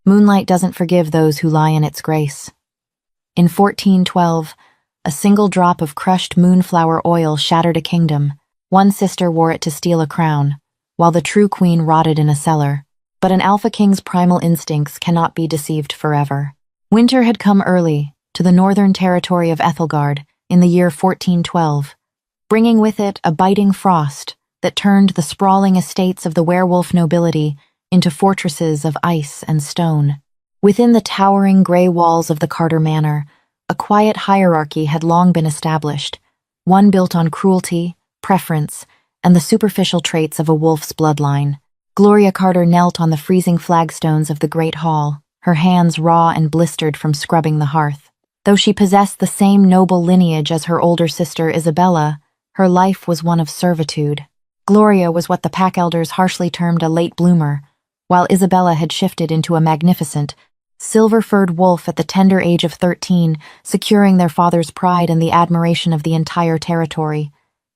Moonlight doesn't forgive those who lie in its grace. In 1412, a single drop of crushed moonflower oil shattered a kingdom. One sister wore it to steal a crown, while the true queen rotted in a cellar. But an Alpha King's primal instincts cannot be deceived forever. Winter had come early to the northern territory of Ethelgard in the year 1412, bringing with it a biting frost that turned the sprawling estates of the werewolf nobility into fortresses of ice and stone. Within the towering gray walls of the Carter Manor, a quiet hierarchy had long been established, one built on cruelty, preference, and the superficial traits of a wolf's bloodline. Gloria Carter knelt on the freezing flagstones of the great hall, her hands raw and blistered from scrubbing the hearth. Though she possessed the same noble lineage as her older sister Isabella, her life was one of servitude. Gloria was what the pack elders harshly termed a late bloomer, while Isabella had shifted into a magnificent, silver-furred wolf at the tender age of 13, securing their father's pride and the admiration of the entire territory.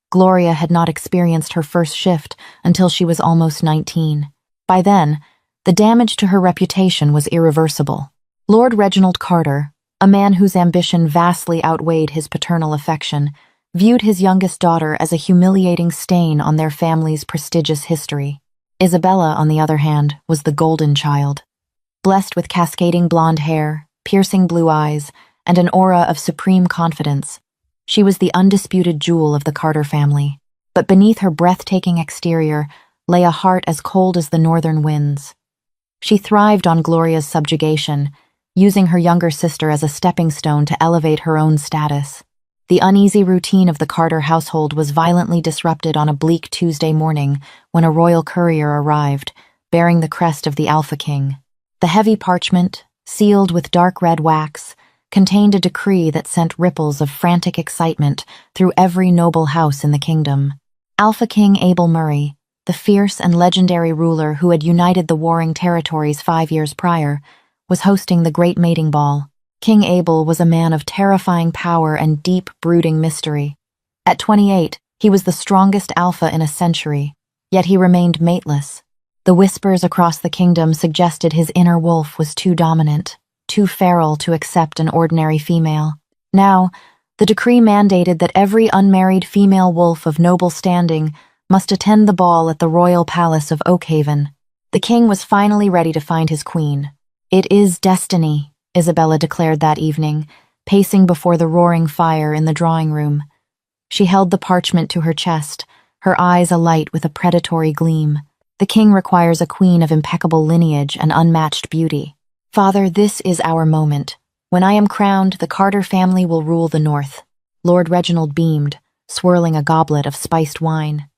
Gloria had not experienced her first shift until she was almost 19. By then, the damage to her reputation was irreversible. Lord Reginald Carter, a man whose ambition vastly outweighed his paternal affection, viewed his youngest daughter as a humiliating stain on their family's prestigious history. Isabella, on the other hand, was the golden child. Blessed with cascading blonde hair, piercing blue eyes, and an aura of supreme confidence, she was the undisputed jewel of the Carter family. But beneath her breathtaking exterior lay a heart as cold as the northern winds. She thrived on Gloria's subjugation, using her younger sister as a stepping stone to elevate her own status. The uneasy routine of the Carter household was violently disrupted on a bleak Tuesday morning when a royal courier arrived, bearing the crest of the Alpha King. The heavy parchment, sealed with dark red wax, contained a decree that sent ripples of frantic excitement through every noble house in the kingdom. Alpha King Abel Murray, the fierce and legendary ruler who had united the warring territories 5 years prior, was hosting the Great Mating Ball. King Abel was a man of terrifying power and deep, brooding mystery. At 28, he was the strongest alpha in a century, yet he remained mateless. The whispers across the kingdom suggested his inner wolf was too dominant, too feral to accept an ordinary female. Now, the decree mandated that every unmarried female wolf of noble standing must attend the ball at the royal palace of Oakhaven. The king was finally ready to find his queen. "It is destiny," Isabella declared that evening, pacing before the roaring fire in the drawing room. She held the parchment to her chest, her eyes alight with a predatory gleam. "The king requires a queen of impeccable lineage and unmatched beauty. Father, this is our moment. When I am crowned, the Carter family will rule the north." Lord Reginald beamed, swirling a goblet of spiced wine.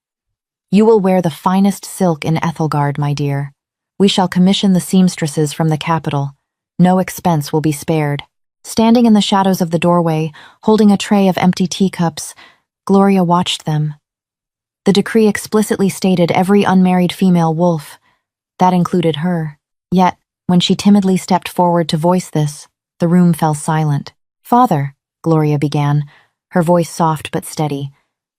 "You will wear the finest silk in Ethelgard, my dear. We shall commission the seamstresses from the capital. No expense will be spared." Standing in the shadows of the doorway, holding a tray of empty teacups, Gloria watched them. The decree explicitly stated every unmarried female wolf. That included her. Yet, when she timidly stepped forward to voice this, the room fell silent. "Father," Gloria began, her voice soft but steady,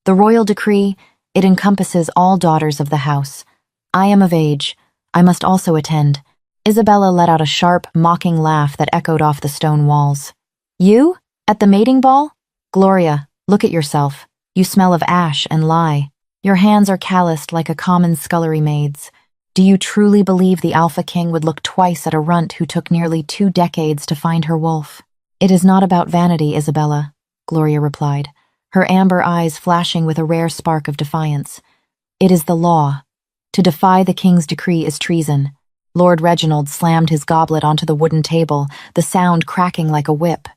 "the royal decree, it encompasses all daughters of the house. I am of age. I must also attend." Isabella let out a sharp, mocking laugh that echoed off the stone walls. "You? At the mating ball? Gloria, look at yourself. You smell of ash and lye. Your hands are calloused like a common scullery maid's. Do you truly believe the Alpha King would look twice at a runt who took nearly 2 decades to find her wolf?" "It is not about vanity, Isabella," Gloria replied, her amber eyes flashing with a rare spark of defiance. "It is the law. To defy the king's decree is treason." Lord Reginald slammed his goblet onto the wooden table, the sound cracking like a whip.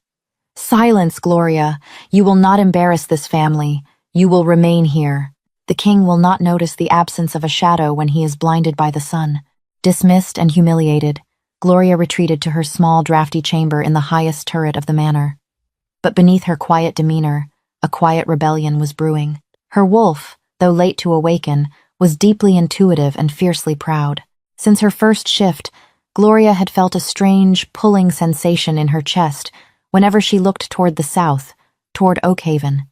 "Silence, Gloria. You will not embarrass this family. You will remain here. The king will not notice the absence of a shadow when he is blinded by the sun." Dismissed and humiliated, Gloria retreated to her small, drafty chamber in the highest turret of the manor. But beneath her quiet demeanor, a quiet rebellion was brewing. Her wolf, though late to awaken, was deeply intuitive and fiercely proud. Since her first shift, Gloria had felt a strange, pulling sensation in her chest whenever she looked toward the south, toward Oakhaven.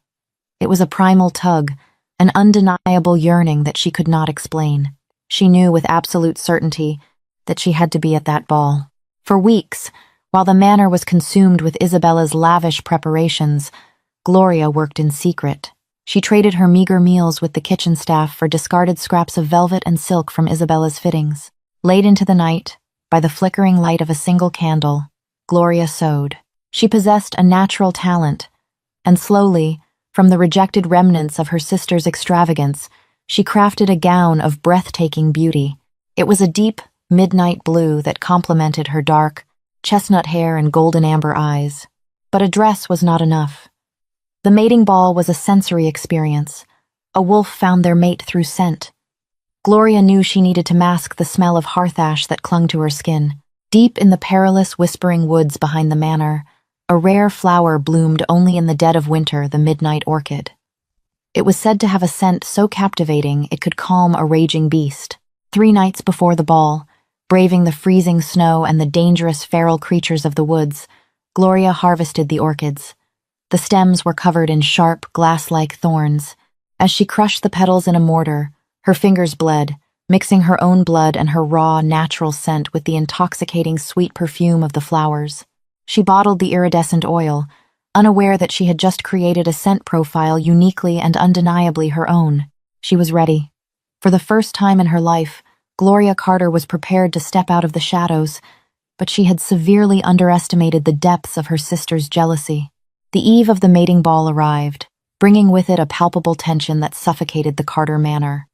It was a primal tug, an undeniable yearning that she could not explain. She knew with absolute certainty that she had to be at that ball. For weeks, while the manor was consumed with Isabella's lavish preparations, Gloria worked in secret. She traded her meager meals with the kitchen staff for discarded scraps of velvet and silk from Isabella's fittings. Late into the night, by the flickering light of a single candle, Gloria sewed. She possessed a natural talent, and slowly, from the rejected remnants of her sister's extravagance, she crafted a gown of breathtaking beauty. It was a deep, midnight blue that complemented her dark, chestnut hair and golden amber eyes. But a dress was not enough. The mating ball was a sensory experience. A wolf found their mate through scent. Gloria knew she needed to mask the smell of hearth ash that clung to her skin. Deep in the perilous, whispering woods behind the manor, a rare flower bloomed only in the dead of winter, the midnight orchid. It was said to have a scent so captivating it could calm a raging beast. 3 nights before the ball, braving the freezing snow and the dangerous feral creatures of the woods, Gloria harvested the orchids. The stems were covered in sharp, glass-like thorns. As she crushed the petals in a mortar, her fingers bled, mixing her own blood and her raw, natural scent with the intoxicating sweet perfume of the flowers. She bottled the iridescent oil, unaware that she had just created a scent profile uniquely and undeniably her own. She was ready. For the first time in her life, Gloria Carter was prepared to step out of the shadows, but she had severely underestimated the depths of her sister's jealousy. The eve of the mating ball arrived, bringing with it a palpable tension that suffocated the Carter manor.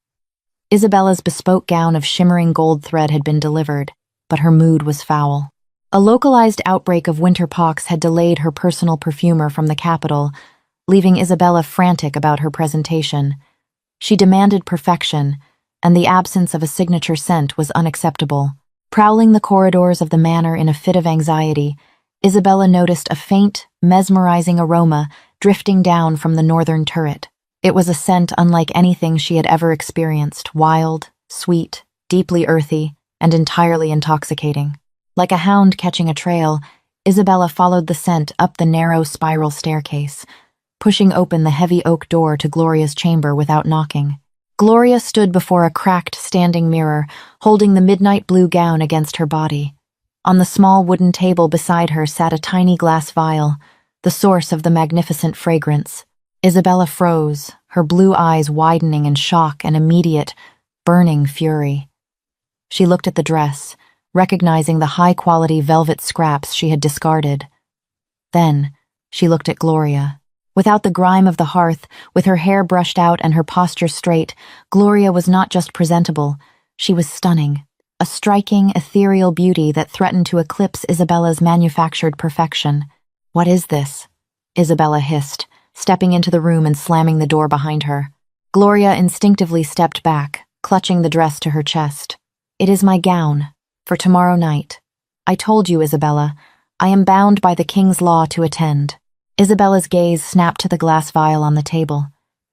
Isabella's bespoke gown of shimmering gold thread had been delivered, but her mood was foul. A localized outbreak of winter pox had delayed her personal perfumer from the capital, leaving Isabella frantic about her presentation. She demanded perfection, and the absence of a signature scent was unacceptable. Prowling the corridors of the manor in a fit of anxiety, Isabella noticed a faint, mesmerizing aroma drifting down from the northern turret. It was a scent unlike anything she had ever experienced, wild, sweet, deeply earthy, and entirely intoxicating. Like a hound catching a trail, Isabella followed the scent up the narrow spiral staircase, pushing open the heavy oak door to Gloria's chamber without knocking. Gloria stood before a cracked standing mirror, holding the midnight blue gown against her body. On the small wooden table beside her sat a tiny glass vial, the source of the magnificent fragrance. Isabella froze, her blue eyes widening in shock and immediate, burning fury. She looked at the dress, recognizing the high-quality velvet scraps she had discarded. Then, she looked at Gloria. Without the grime of the hearth, with her hair brushed out and her posture straight, Gloria was not just presentable, she was stunning. A striking, ethereal beauty that threatened to eclipse Isabella's manufactured perfection. "What is this?" Isabella hissed, stepping into the room and slamming the door behind her. Gloria instinctively stepped back, clutching the dress to her chest. "It is my gown, for tomorrow night. I told you, Isabella, I am bound by the king's law to attend." Isabella's gaze snapped to the glass vial on the table.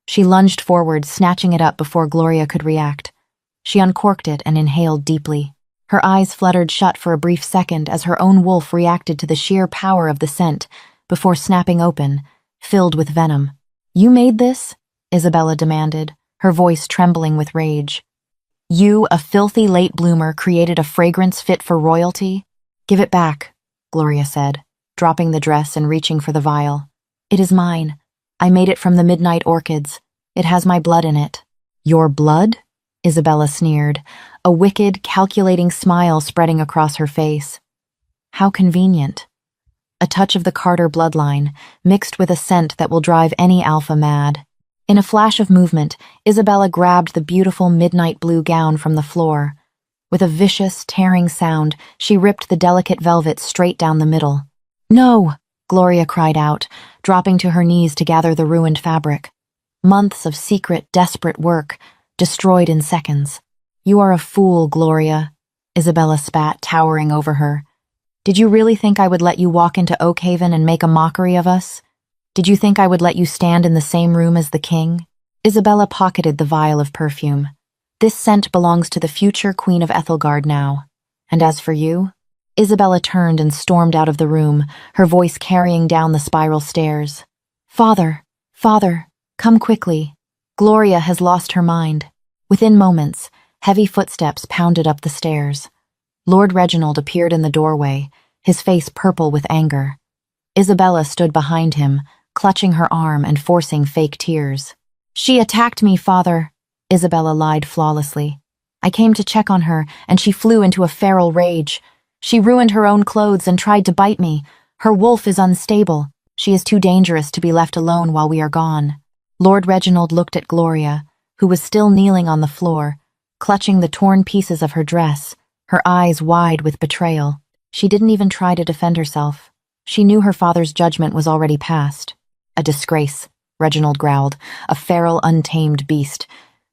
She lunged forward, snatching it up before Gloria could react. She uncorked it and inhaled deeply. Her eyes fluttered shut for a brief second as her own wolf reacted to the sheer power of the scent, before snapping open, filled with venom. "You made this?" Isabella demanded, her voice trembling with rage. "You, a filthy late bloomer, created a fragrance fit for royalty? Give it back," Gloria said, dropping the dress and reaching for the vial. "It is mine. I made it from the midnight orchids. It has my blood in it." "Your blood?" Isabella sneered, a wicked, calculating smile spreading across her face. "How convenient." A touch of the Carter bloodline, mixed with a scent that will drive any alpha mad. In a flash of movement, Isabella grabbed the beautiful midnight blue gown from the floor. With a vicious, tearing sound, she ripped the delicate velvet straight down the middle. "No!" Gloria cried out, dropping to her knees to gather the ruined fabric. Months of secret, desperate work, destroyed in seconds. "You are a fool, Gloria," Isabella spat, towering over her. "Did you really think I would let you walk into Oakhaven and make a mockery of us? Did you think I would let you stand in the same room as the king?" Isabella pocketed the vial of perfume. "This scent belongs to the future Queen of Ethelgard now. And as for you?" Isabella turned and stormed out of the room, her voice carrying down the spiral stairs. "Father, father, come quickly. Gloria has lost her mind." Within moments, heavy footsteps pounded up the stairs. Lord Reginald appeared in the doorway, his face purple with anger. Isabella stood behind him, clutching her arm and forcing fake tears. "She attacked me, father," Isabella lied flawlessly. "I came to check on her, and she flew into a feral rage. She ruined her own clothes and tried to bite me. Her wolf is unstable. She is too dangerous to be left alone while we are gone." Lord Reginald looked at Gloria, who was still kneeling on the floor, clutching the torn pieces of her dress, her eyes wide with betrayal. She didn't even try to defend herself. She knew her father's judgment was already passed. "A disgrace," Reginald growled, "a feral, untamed beast.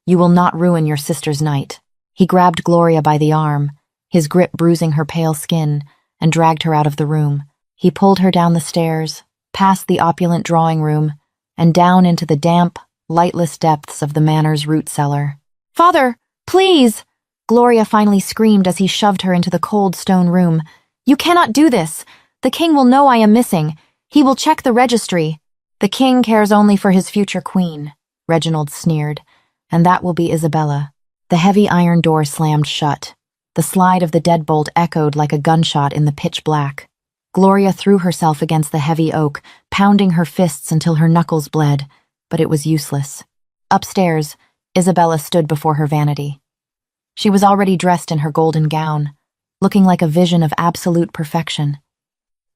You will not ruin your sister's night." He grabbed Gloria by the arm, his grip bruising her pale skin, and dragged her out of the room. He pulled her down the stairs, past the opulent drawing room, and down into the damp, lightless depths of the manor's root cellar. "Father, please!" Gloria finally screamed as he shoved her into the cold stone room. "You cannot do this. The king will know I am missing. He will check the registry." "The king cares only for his future queen," Reginald sneered, "and that will be Isabella." The heavy iron door slammed shut. The slide of the deadbolt echoed like a gunshot in the pitch black. Gloria threw herself against the heavy oak, pounding her fists until her knuckles bled, but it was useless. Upstairs, Isabella stood before her vanity. She was already dressed in her golden gown, looking like a vision of absolute perfection.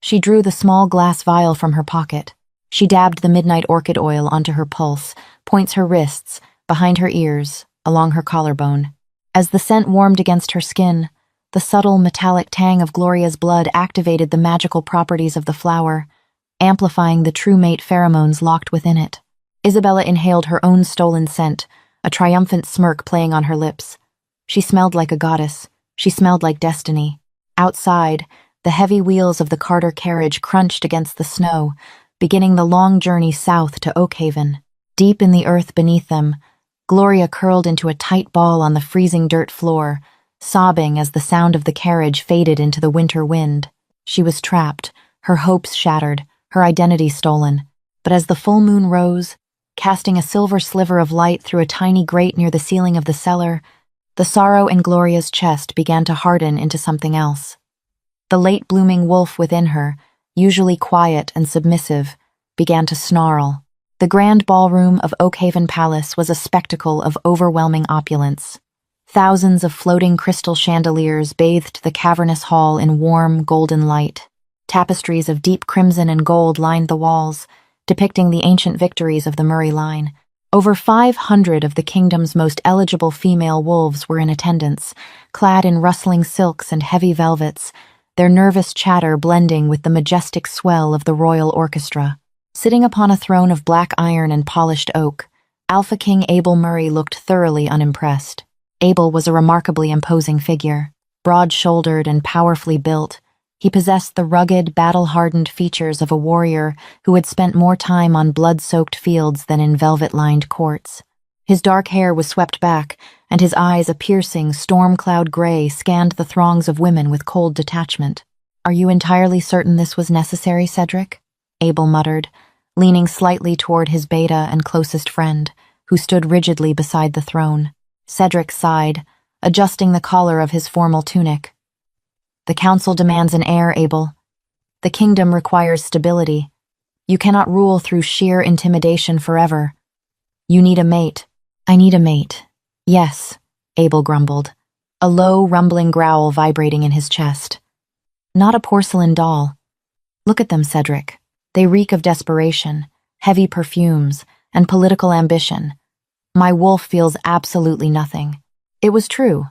She drew the small glass vial from her pocket. She dabbed the midnight orchid oil onto her pulse, points her wrists, behind her ears, along her collarbone. As the scent warmed against her skin, the subtle metallic tang of Gloria's blood activated the magical properties of the flower, amplifying the true mate pheromones locked within it. Isabella inhaled her own stolen scent, a triumphant smirk playing on her lips. She smelled like a goddess. She smelled like destiny. Outside, the heavy wheels of the Carter carriage crunched against the snow, beginning the long journey south to Oakhaven. Deep in the earth beneath them, Gloria curled into a tight ball on the freezing dirt floor, sobbing as the sound of the carriage faded into the winter wind. She was trapped, her hopes shattered, her identity stolen. But as the full moon rose, casting a silver sliver of light through a tiny grate near the ceiling of the cellar, the sorrow in Gloria's chest began to harden into something else. The late-blooming wolf within her, usually quiet and submissive, began to snarl. The grand ballroom of Oakhaven Palace was a spectacle of overwhelming opulence. Thousands of floating crystal chandeliers bathed the cavernous hall in warm, golden light. Tapestries of deep crimson and gold lined the walls, depicting the ancient victories of the Murray line. Over 500 of the kingdom's most eligible female wolves were in attendance, clad in rustling silks and heavy velvets, their nervous chatter blending with the majestic swell of the royal orchestra. Sitting upon a throne of black iron and polished oak, Alpha King Abel Murray looked thoroughly unimpressed. Abel was a remarkably imposing figure. Broad-shouldered and powerfully built, he possessed the rugged, battle-hardened features of a warrior who had spent more time on blood-soaked fields than in velvet-lined courts. His dark hair was swept back, and his eyes, a piercing, storm-cloud gray, scanned the throngs of women with cold detachment. "Are you entirely certain this was necessary, Cedric?" Abel muttered, leaning slightly toward his beta and closest friend, who stood rigidly beside the throne. Cedric sighed, adjusting the collar of his formal tunic. "The council demands an heir, Abel. The kingdom requires stability. You cannot rule through sheer intimidation forever. You need a mate." "I need a mate. Yes," Abel grumbled, a low, rumbling growl vibrating in his chest. "Not a porcelain doll. Look at them, Cedric. They reek of desperation, heavy perfumes, and political ambition. My wolf feels absolutely nothing." It was true.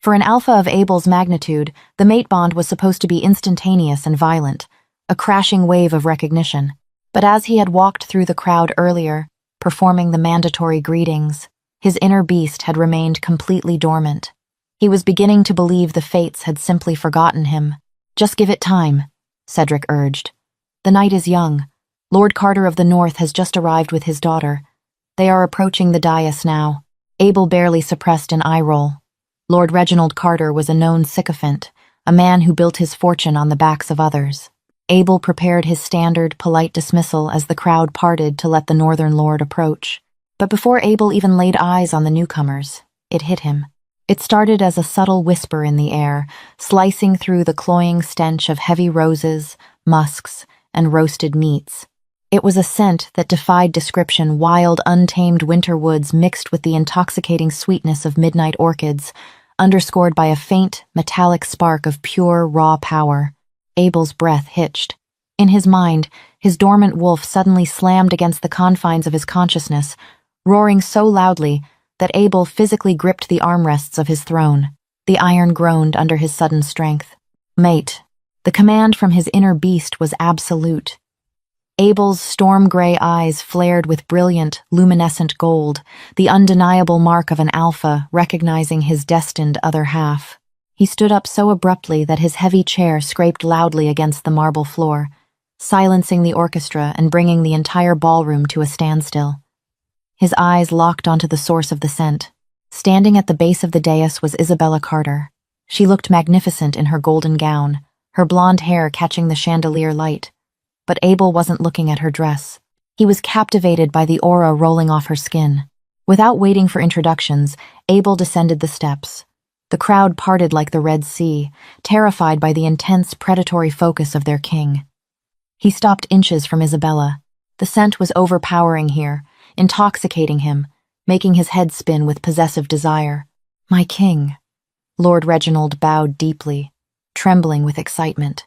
For an alpha of Abel's magnitude, the mate bond was supposed to be instantaneous and violent, a crashing wave of recognition. But as he had walked through the crowd earlier, performing the mandatory greetings, his inner beast had remained completely dormant. He was beginning to believe the fates had simply forgotten him. "Just give it time," Cedric urged. "The night is young. Lord Carter of the North has just arrived with his daughter. They are approaching the dais now." Abel barely suppressed an eye roll. Lord Reginald Carter was a known sycophant, a man who built his fortune on the backs of others. Abel prepared his standard, polite dismissal as the crowd parted to let the northern lord approach. But before Abel even laid eyes on the newcomers, it hit him. It started as a subtle whisper in the air, slicing through the cloying stench of heavy roses, musks, and roasted meats. It was a scent that defied description, wild, untamed winter woods mixed with the intoxicating sweetness of midnight orchids, underscored by a faint, metallic spark of pure, raw power. Abel's breath hitched. In his mind, his dormant wolf suddenly slammed against the confines of his consciousness, roaring so loudly that Abel physically gripped the armrests of his throne. The iron groaned under his sudden strength. Mate. The command from his inner beast was absolute. Abel's storm-gray eyes flared with brilliant, luminescent gold, the undeniable mark of an alpha recognizing his destined other half. He stood up so abruptly that his heavy chair scraped loudly against the marble floor, silencing the orchestra and bringing the entire ballroom to a standstill. His eyes locked onto the source of the scent. Standing at the base of the dais was Isabella Carter. She looked magnificent in her golden gown, her blonde hair catching the chandelier light. But Abel wasn't looking at her dress. He was captivated by the aura rolling off her skin. Without waiting for introductions, Abel descended the steps. The crowd parted like the Red Sea, terrified by the intense, predatory focus of their king. He stopped inches from Isabella. The scent was overpowering here, intoxicating him, making his head spin with possessive desire. My king. Lord Reginald bowed deeply, trembling with excitement.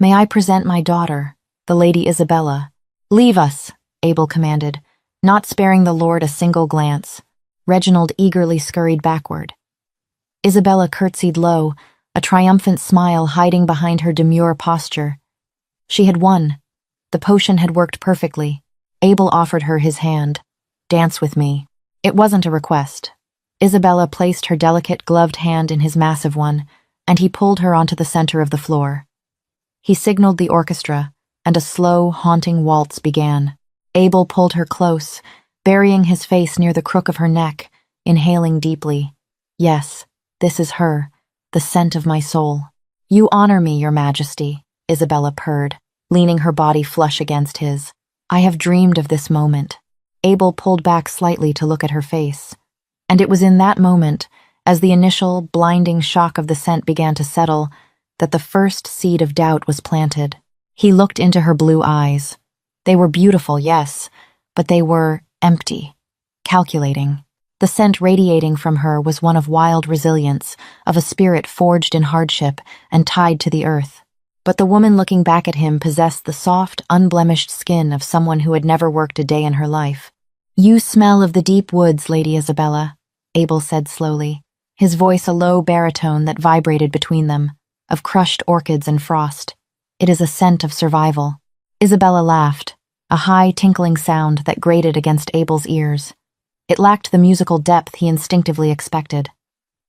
May I present my daughter, the Lady Isabella. Leave us, Abel commanded, not sparing the lord a single glance. Reginald eagerly scurried backward. Isabella curtsied low, a triumphant smile hiding behind her demure posture. She had won. The potion had worked perfectly. Abel offered her his hand. Dance with me. It wasn't a request. Isabella placed her delicate, gloved hand in his massive one, and he pulled her onto the center of the floor. He signaled the orchestra, and a slow, haunting waltz began. Abel pulled her close, burying his face near the crook of her neck, inhaling deeply. Yes, this is her, the scent of my soul. You honor me, your majesty, Isabella purred, leaning her body flush against his. I have dreamed of this moment. Abel pulled back slightly to look at her face. And it was in that moment, as the initial, blinding shock of the scent began to settle, that the first seed of doubt was planted. He looked into her blue eyes. They were beautiful, yes, but they were empty, calculating. The scent radiating from her was one of wild resilience, of a spirit forged in hardship and tied to the earth. But the woman looking back at him possessed the soft, unblemished skin of someone who had never worked a day in her life. You smell of the deep woods, Lady Isabella, Abel said slowly, his voice a low baritone that vibrated between them, of crushed orchids and frost. It is a scent of survival. Isabella laughed, a high, tinkling sound that grated against Abel's ears. It lacked the musical depth he instinctively expected.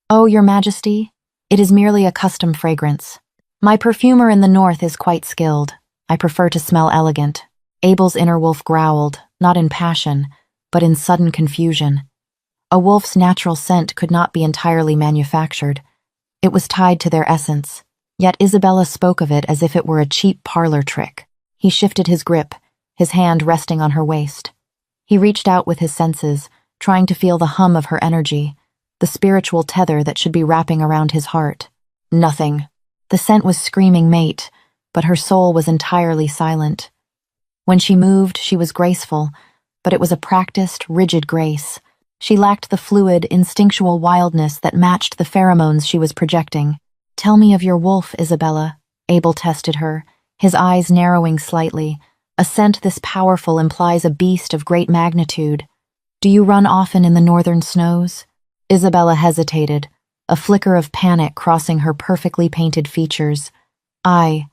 Oh, your majesty, it is merely a custom fragrance. My perfumer in the north is quite skilled. I prefer to smell elegant. Abel's inner wolf growled, not in passion, but in sudden confusion. A wolf's natural scent could not be entirely manufactured. It was tied to their essence, yet Isabella spoke of it as if it were a cheap parlor trick. He shifted his grip, his hand resting on her waist. He reached out with his senses, trying to feel the hum of her energy, the spiritual tether that should be wrapping around his heart. Nothing. The scent was screaming mate, but her soul was entirely silent. When she moved, she was graceful, but it was a practiced, rigid grace. She lacked the fluid, instinctual wildness that matched the pheromones she was projecting. Tell me of your wolf, Isabella, Abel tested her, his eyes narrowing slightly. A scent this powerful implies a beast of great magnitude. Do you run often in the northern snows? Isabella hesitated, a flicker of panic crossing her perfectly painted features. I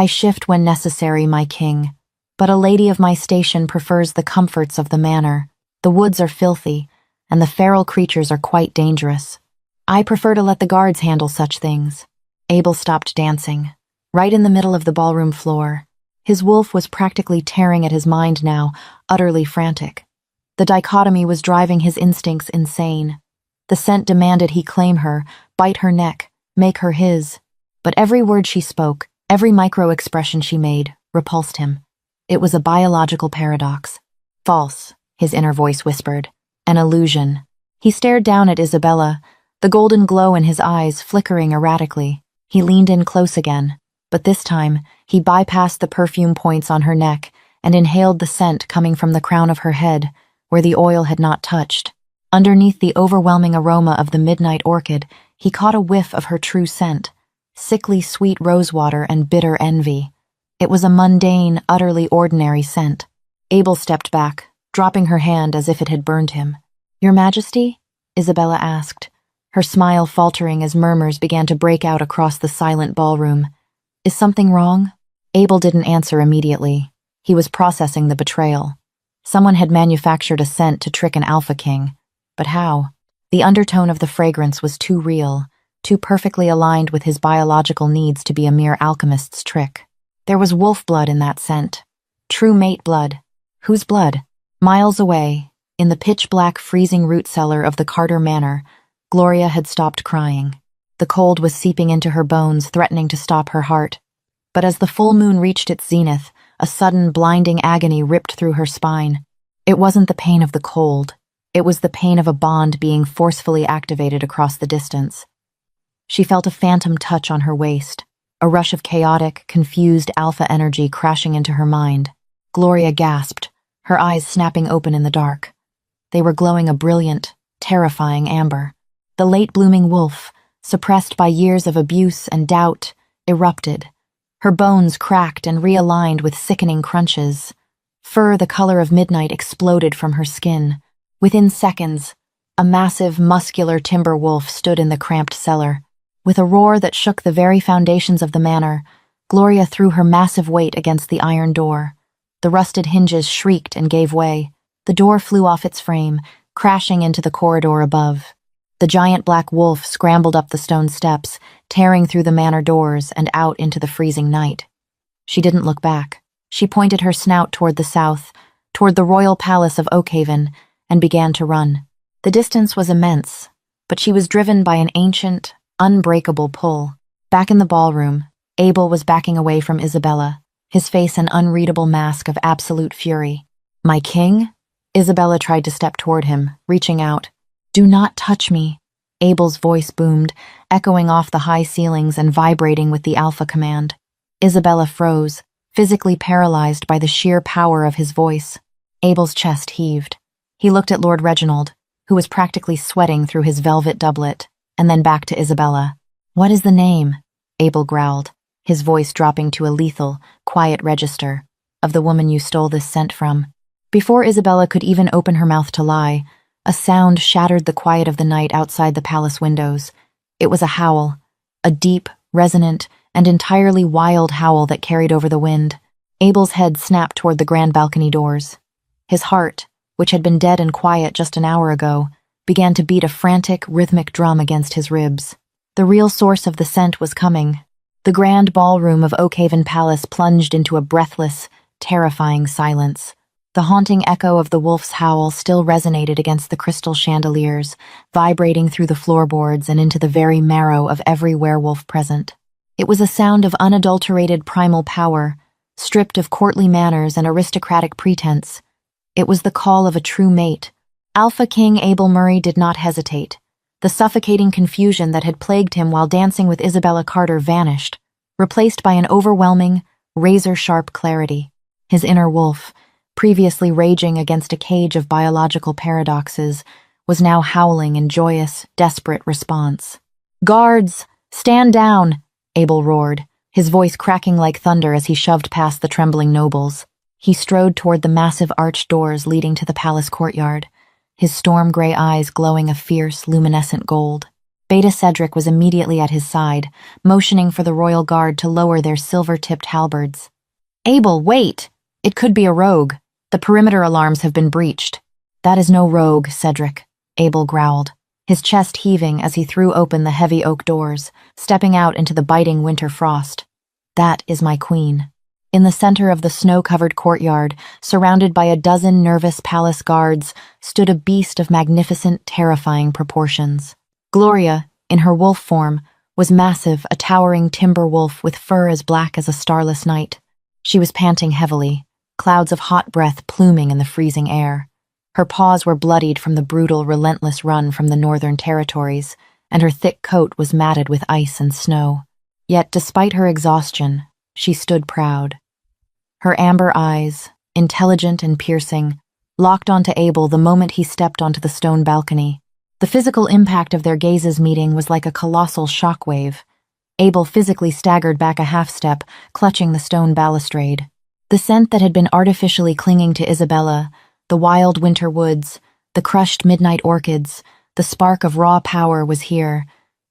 shift when necessary, my king, but a lady of my station prefers the comforts of the manor. The woods are filthy, and the feral creatures are quite dangerous. I prefer to let the guards handle such things. Abel stopped dancing, right in the middle of the ballroom floor. His wolf was practically tearing at his mind now, utterly frantic. The dichotomy was driving his instincts insane. The scent demanded he claim her, bite her neck, make her his. But every word she spoke, every micro-expression she made, repulsed him. It was a biological paradox. False, his inner voice whispered. An illusion. He stared down at Isabella, the golden glow in his eyes flickering erratically. He leaned in close again, but this time he bypassed the perfume points on her neck and inhaled the scent coming from the crown of her head, where the oil had not touched. Underneath the overwhelming aroma of the midnight orchid, he caught a whiff of her true scent, sickly sweet rosewater and bitter envy. It was a mundane, utterly ordinary scent. Abel stepped back, dropping her hand as if it had burned him. "Your Majesty?" Isabella asked, her smile faltering as murmurs began to break out across the silent ballroom. "Is something wrong?" Abel didn't answer immediately. He was processing the betrayal. Someone had manufactured a scent to trick an Alpha King. But how? The undertone of the fragrance was too real, too perfectly aligned with his biological needs to be a mere alchemist's trick. There was wolf blood in that scent. True mate blood. Whose blood? Miles away, in the pitch-black freezing root cellar of the Carter Manor, Gloria had stopped crying. The cold was seeping into her bones, threatening to stop her heart. But as the full moon reached its zenith, a sudden, blinding agony ripped through her spine. It wasn't the pain of the cold. It was the pain of a bond being forcefully activated across the distance. She felt a phantom touch on her waist, a rush of chaotic, confused alpha energy crashing into her mind. Gloria gasped, her eyes snapping open in the dark. They were glowing a brilliant, terrifying amber. The late-blooming wolf, suppressed by years of abuse and doubt, erupted. Her bones cracked and realigned with sickening crunches. Fur the color of midnight exploded from her skin. Within seconds, a massive, muscular timber wolf stood in the cramped cellar. With a roar that shook the very foundations of the manor, Gloria threw her massive weight against the iron door. The rusted hinges shrieked and gave way. The door flew off its frame, crashing into the corridor above. The giant black wolf scrambled up the stone steps, tearing through the manor doors and out into the freezing night. She didn't look back. She pointed her snout toward the south, toward the royal palace of Oakhaven, and began to run. The distance was immense, but she was driven by an ancient, unbreakable pull. Back in the ballroom, Abel was backing away from Isabella, his face an unreadable mask of absolute fury. "My king?" Isabella tried to step toward him, reaching out. "Do not touch me," Abel's voice boomed, echoing off the high ceilings and vibrating with the alpha command. Isabella froze, physically paralyzed by the sheer power of his voice. Abel's chest heaved. He looked at Lord Reginald, who was practically sweating through his velvet doublet, and then back to Isabella. "What is the name?" Abel growled, his voice dropping to a lethal, quiet register, "of the woman you stole this scent from." Before Isabella could even open her mouth to lie, a sound shattered the quiet of the night outside the palace windows. It was a howl, a deep, resonant, and entirely wild howl that carried over the wind. Abel's head snapped toward the grand balcony doors. His heart, which had been dead and quiet just an hour ago, began to beat a frantic, rhythmic drum against his ribs. The real source of the scent was coming. The grand ballroom of Oakhaven Palace plunged into a breathless, terrifying silence. The haunting echo of the wolf's howl still resonated against the crystal chandeliers, vibrating through the floorboards and into the very marrow of every werewolf present. It was a sound of unadulterated primal power, stripped of courtly manners and aristocratic pretense. It was the call of a true mate. Alpha King Abel Murray did not hesitate. The suffocating confusion that had plagued him while dancing with Isabella Carter vanished, replaced by an overwhelming, razor-sharp clarity. His inner wolf, previously raging against a cage of biological paradoxes, was now howling in joyous, desperate response. "Guards, stand down!" Abel roared, his voice cracking like thunder as he shoved past the trembling nobles. He strode toward the massive arched doors leading to the palace courtyard, his storm-gray eyes glowing a fierce, luminescent gold. Beta Cedric was immediately at his side, motioning for the royal guard to lower their silver-tipped halberds. "Abel, wait! It could be a rogue. The perimeter alarms have been breached." "That is no rogue, Cedric," Abel growled, his chest heaving as he threw open the heavy oak doors, stepping out into the biting winter frost. "That is my queen." In the center of the snow-covered courtyard, surrounded by a dozen nervous palace guards, stood a beast of magnificent, terrifying proportions. Gloria, in her wolf form, was massive, a towering timber wolf with fur as black as a starless night. She was panting heavily, clouds of hot breath pluming in the freezing air. Her paws were bloodied from the brutal, relentless run from the northern territories, and her thick coat was matted with ice and snow. Yet, despite her exhaustion, she stood proud. Her amber eyes, intelligent and piercing, locked onto Abel the moment he stepped onto the stone balcony. The physical impact of their gazes meeting was like a colossal shockwave. Abel physically staggered back a half-step, clutching the stone balustrade. The scent that had been artificially clinging to Isabella, the wild winter woods, the crushed midnight orchids, the spark of raw power was here,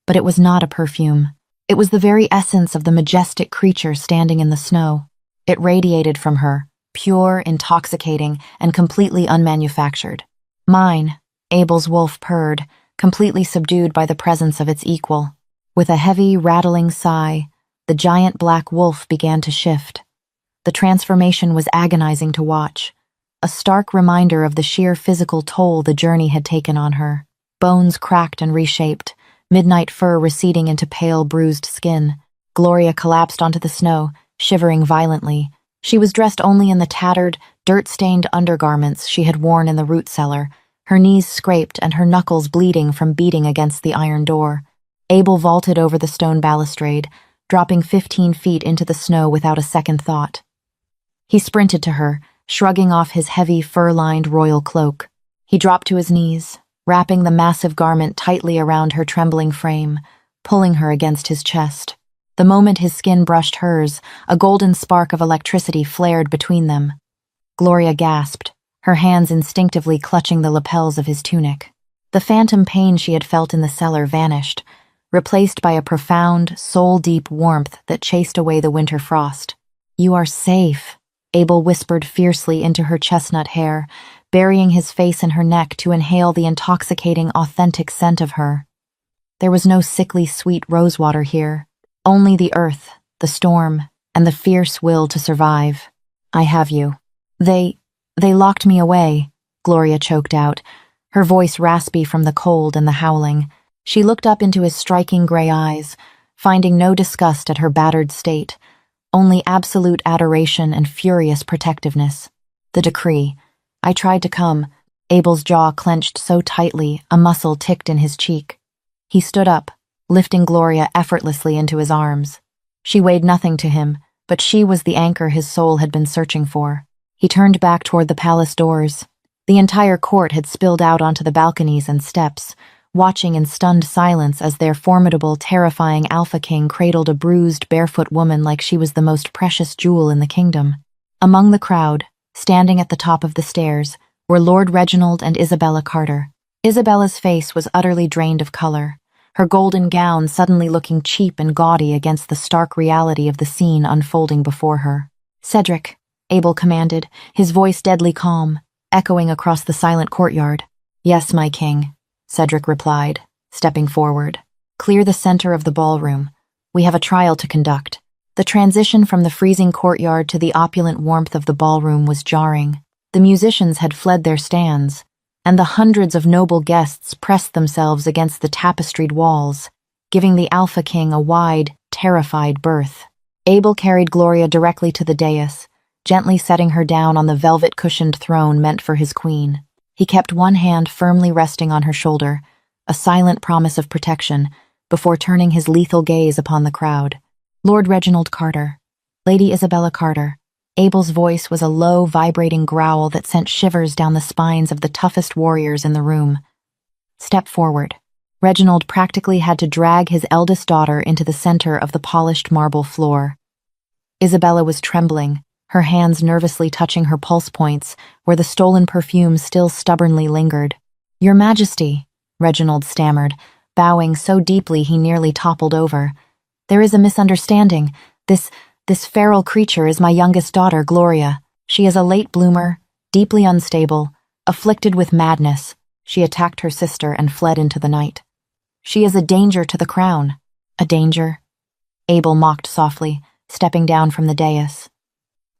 but it was not a perfume. It was the very essence of the majestic creature standing in the snow. It radiated from her, pure, intoxicating, and completely unmanufactured. Mine, Abel's wolf purred, completely subdued by the presence of its equal. With a heavy, rattling sigh, the giant black wolf began to shift. The transformation was agonizing to watch, a stark reminder of the sheer physical toll the journey had taken on her. Bones cracked and reshaped, midnight fur receding into pale, bruised skin. Gloria collapsed onto the snow, shivering violently. She was dressed only in the tattered, dirt-stained undergarments she had worn in the root cellar, her knees scraped and her knuckles bleeding from beating against the iron door. Abel vaulted over the stone balustrade, dropping 15 feet into the snow without a second thought. He sprinted to her, shrugging off his heavy, fur-lined royal cloak. He dropped to his knees, wrapping the massive garment tightly around her trembling frame, pulling her against his chest. The moment his skin brushed hers, a golden spark of electricity flared between them. Gloria gasped, her hands instinctively clutching the lapels of his tunic. The phantom pain she had felt in the cellar vanished, replaced by a profound, soul-deep warmth that chased away the winter frost. "You are safe," Abel whispered fiercely into her chestnut hair, burying his face in her neck to inhale the intoxicating, authentic scent of her. There was no sickly, sweet rosewater here, only the earth, the storm, and the fierce will to survive. "I have you." They locked me away," Gloria choked out, her voice raspy from the cold and the howling. She looked up into his striking gray eyes, finding no disgust at her battered state, only absolute adoration and furious protectiveness. "The decree. I tried to come." Abel's jaw clenched so tightly, a muscle ticked in his cheek. He stood up, lifting Gloria effortlessly into his arms. She weighed nothing to him, but she was the anchor his soul had been searching for. He turned back toward the palace doors. The entire court had spilled out onto the balconies and steps, watching in stunned silence as their formidable, terrifying Alpha King cradled a bruised, barefoot woman like she was the most precious jewel in the kingdom. Among the crowd, standing at the top of the stairs, were Lord Reginald and Isabella Carter. Isabella's face was utterly drained of color, her golden gown suddenly looking cheap and gaudy against the stark reality of the scene unfolding before her. "Cedric," Abel commanded, his voice deadly calm, echoing across the silent courtyard. "Yes, my king," Cedric replied, stepping forward. "Clear the center of the ballroom. We have a trial to conduct." The transition from the freezing courtyard to the opulent warmth of the ballroom was jarring. The musicians had fled their stands, and the hundreds of noble guests pressed themselves against the tapestried walls, giving the Alpha King a wide, terrified berth. Abel carried Gloria directly to the dais, gently setting her down on the velvet-cushioned throne meant for his queen. He kept one hand firmly resting on her shoulder, a silent promise of protection, before turning his lethal gaze upon the crowd. "Lord Reginald Carter, Lady Isabella Carter." Abel's voice was a low, vibrating growl that sent shivers down the spines of the toughest warriors in the room. "Step forward." Reginald practically had to drag his eldest daughter into the center of the polished marble floor. Isabella was trembling, her hands nervously touching her pulse points, where the stolen perfume still stubbornly lingered. "Your Majesty," Reginald stammered, bowing so deeply he nearly toppled over. "There is a misunderstanding. This feral creature is my youngest daughter, Gloria. She is a late bloomer, deeply unstable, afflicted with madness. She attacked her sister and fled into the night. She is a danger to the crown." "A danger?" Abel mocked softly, stepping down from the dais.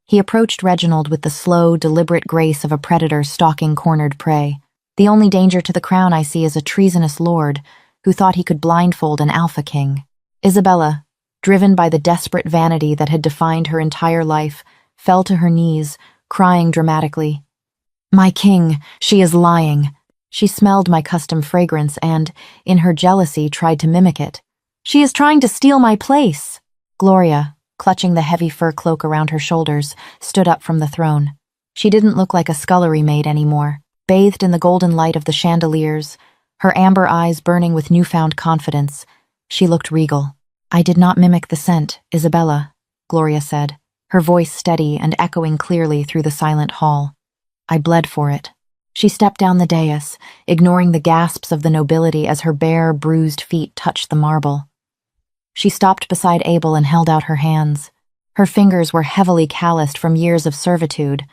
He approached Reginald with the slow, deliberate grace of a predator stalking cornered prey. "The only danger to the crown I see is a treasonous lord who thought he could blindfold an Alpha King." Isabella, driven by the desperate vanity that had defined her entire life, fell to her knees, crying dramatically. "My king, she is lying." She smelled my custom fragrance and, in her jealousy, tried to mimic it. "She is trying to steal my place!" Gloria, clutching the heavy fur cloak around her shoulders, stood up from the throne. She didn't look like a scullery maid anymore, bathed in the golden light of the chandeliers, her amber eyes burning with newfound confidence. She looked regal. "I did not mimic the scent, Isabella," Gloria said, her voice steady and echoing clearly through the silent hall. "I bled for it." She stepped down the dais, ignoring the gasps of the nobility as her bare, bruised feet touched the marble. She stopped beside Abel and held out her hands. Her fingers were heavily calloused from years of servitude,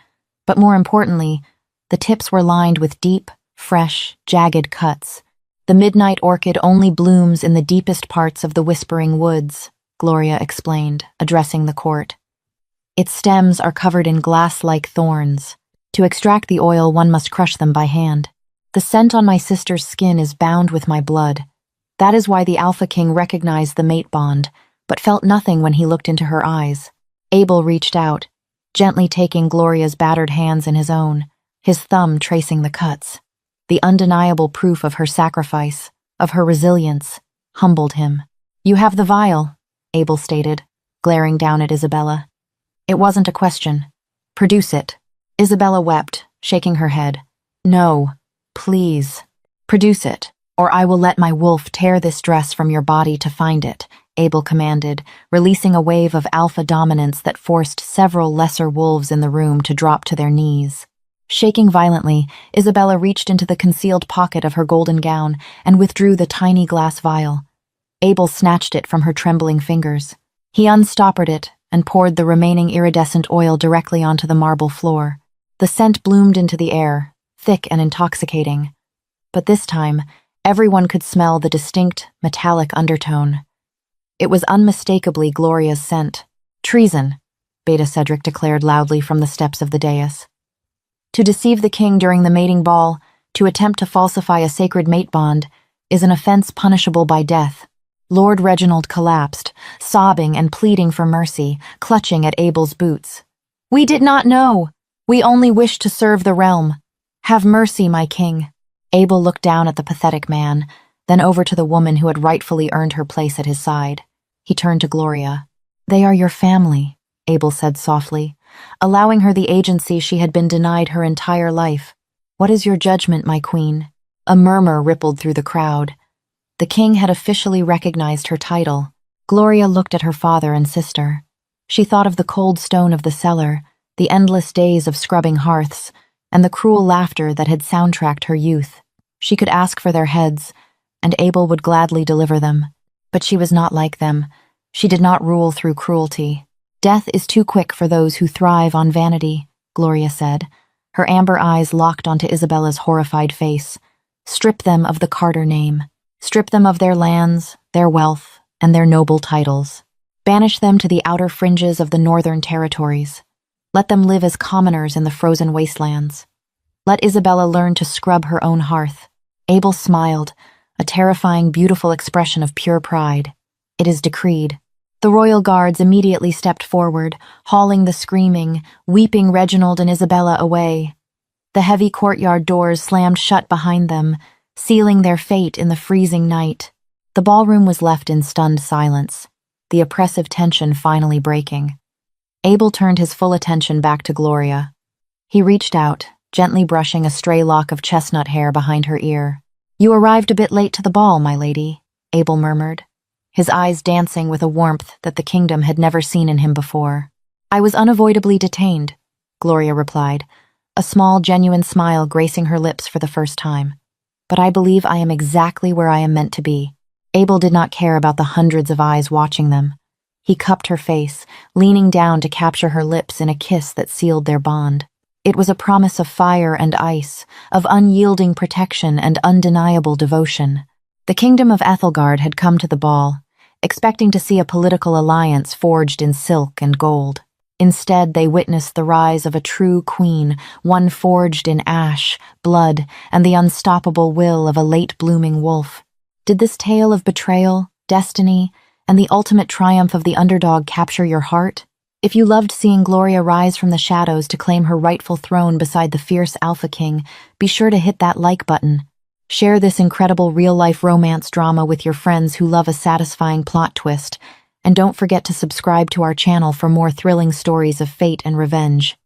but more importantly, the tips were lined with deep, fresh, jagged cuts. "The midnight orchid only blooms in the deepest parts of the whispering woods," Gloria explained, addressing the court. "Its stems are covered in glass-like thorns. To extract the oil, one must crush them by hand. The scent on my sister's skin is bound with my blood. That is why the Alpha King recognized the mate bond, but felt nothing when he looked into her eyes." Abel reached out, gently taking Gloria's battered hands in his own, his thumb tracing the cuts. The undeniable proof of her sacrifice, of her resilience, humbled him. "You have the vial," Abel stated, glaring down at Isabella. "It wasn't a question. Produce it." Isabella wept, shaking her head. "No, please. Produce it, or I will let my wolf tear this dress from your body to find it," Abel commanded, releasing a wave of alpha dominance that forced several lesser wolves in the room to drop to their knees. Shaking violently, Isabella reached into the concealed pocket of her golden gown and withdrew the tiny glass vial. Abel snatched it from her trembling fingers. He unstoppered it and poured the remaining iridescent oil directly onto the marble floor. The scent bloomed into the air, thick and intoxicating. But this time, everyone could smell the distinct, metallic undertone. It was unmistakably Gloria's scent. "Treason," Beta Cedric declared loudly from the steps of the dais. "To deceive the king during the mating ball, to attempt to falsify a sacred mate bond, is an offense punishable by death." Lord Reginald collapsed, sobbing and pleading for mercy, clutching at Abel's boots. "We did not know. We only wished to serve the realm. Have mercy, my king." Abel looked down at the pathetic man, then over to the woman who had rightfully earned her place at his side. He turned to Gloria. "They are your family," Abel said softly, allowing her the agency she had been denied her entire life. "What is your judgment, my queen?" A murmur rippled through the crowd. The king had officially recognized her title. Gloria looked at her father and sister. She thought of the cold stone of the cellar, the endless days of scrubbing hearths, and the cruel laughter that had soundtracked her youth. She could ask for their heads, and Abel would gladly deliver them. But she was not like them. She did not rule through cruelty. "Death is too quick for those who thrive on vanity," Gloria said, her amber eyes locked onto Isabella's horrified face. "Strip them of the Carter name. Strip them of their lands, their wealth, and their noble titles. Banish them to the outer fringes of the northern territories. Let them live as commoners in the frozen wastelands. Let Isabella learn to scrub her own hearth." Abel smiled, a terrifying, beautiful expression of pure pride. "It is decreed." The royal guards immediately stepped forward, hauling the screaming, weeping Reginald and Isabella away. The heavy courtyard doors slammed shut behind them, sealing their fate in the freezing night. The ballroom was left in stunned silence, the oppressive tension finally breaking. Abel turned his full attention back to Gloria. He reached out, gently brushing a stray lock of chestnut hair behind her ear. "You arrived a bit late to the ball, my lady," Abel murmured, his eyes dancing with a warmth that the kingdom had never seen in him before. "I was unavoidably detained," Gloria replied, a small, genuine smile gracing her lips for the first time. "But I believe I am exactly where I am meant to be." Abel did not care about the hundreds of eyes watching them. He cupped her face, leaning down to capture her lips in a kiss that sealed their bond. It was a promise of fire and ice, of unyielding protection and undeniable devotion. The kingdom of Ethelgard had come to the ball, expecting to see a political alliance forged in silk and gold. Instead, they witnessed the rise of a true queen, one forged in ash, blood, and the unstoppable will of a late-blooming wolf. Did this tale of betrayal, destiny, and the ultimate triumph of the underdog capture your heart? If you loved seeing Gloria rise from the shadows to claim her rightful throne beside the fierce Alpha King, be sure to hit that like button. Share this incredible real-life romance drama with your friends who love a satisfying plot twist, and don't forget to subscribe to our channel for more thrilling stories of fate and revenge.